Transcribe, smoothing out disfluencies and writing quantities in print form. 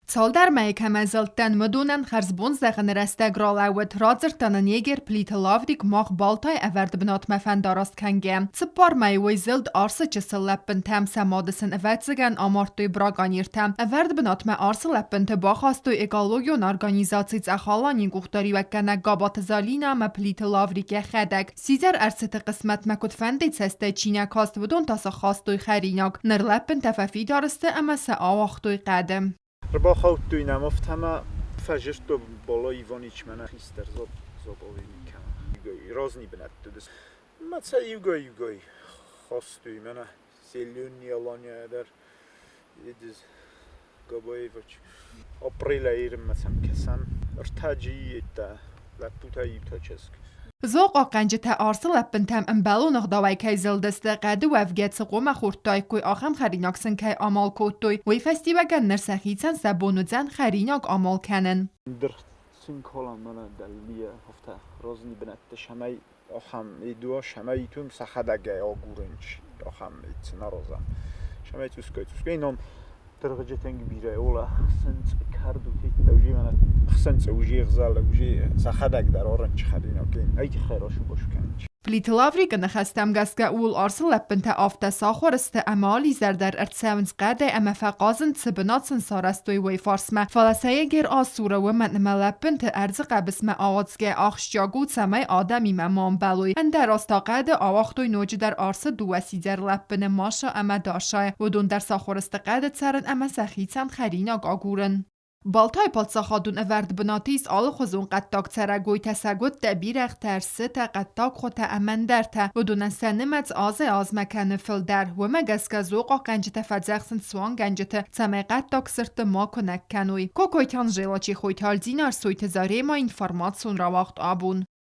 Цолдар мәйкәмәзілттен мүдунен харзбунзағын рәстәграл әуіт радзыртанын егер плиты лаврик мақ балтай әвәрді бінат мәфән дараст кәнге. Цыппар мәйвей зілд арсы чысы ләппін тәм сәмадысын әвәтсіген амартуй браган ертәм. Әвәрді бінат мә арсы ләппін тә бақастуй экологион организаций цәхалани гухтари вәккәнә габаты залина мә плиты лаврик әхәдәк. Сизер әрсіті қысмәт мәкут фәндей цәсті чиня каст вудон тасы хастуй хәринак. Ныр ләппін тәфәфи дарысты әмәсі авақтуй қәдім. با خود توی نمافت همه فجرت دو بالا ایوانیچ منه خیستر زباوی میکنه یوگای راز نیبند تو دست مثلا یوگای خواست توی منه سیلیون نیالانیا در یدیز گبایی وچ اپریل ایرم مثلا کسان ارتاجی ایتا لپوتایی تا چسک زوق آقنجت آرسل لپن تم امبالو نغداوی که زلدسته قدو وفگت سقوم خورتای کوی آخم خریناکسن که آمال کوتوی وی فستی وگن نرسخیتن سبونو زن خریناک آمال کنن در سین کلام من دلیه هفته رازنی بنت شمای آخم ایدوا شمای توم سخدگه آگورنج آخم ایت نرازم شمای توسکای اینم درجه تنگ بیره اولا سنت کردو تیت دوجی من سنت اوجی غزال اوجی سخدگ در آرنج خریناکین ایت خیراشو باش کنج پلیت لاوریک نخستم گسکه اول آرسل لپن تا آفته ساخورست امالی زردر ارتساونز قده اما فقازن تبناتسن سارستوی وی فارسمه فلسه گر آسوره و من ملپن تا ارز قبسمه آوازگه آخشجاگود سمه آدمی ممان بلوی اندر راستا قده آواختوی نوج در آرس دو سیزر لپن ماشا اما داشای و دون در ساخورست قده ترن اما سخیتن خریناگ آگورن بالتای پادساخادون اورد بناتیس آل خوزون قطاق ترگوی تسگود دبیر اخترسه تا قطاق خود تأمن در تا و دون سنمت آز مکن فل در و مگس که زوقا گنجت فدزخسن سوان گنجت تمه قطاق سرت ما کنک کنوی کوکوی تان جیلا چی خوی تال زینار سوی تزاره ما اینفارماتسون را وقت آبون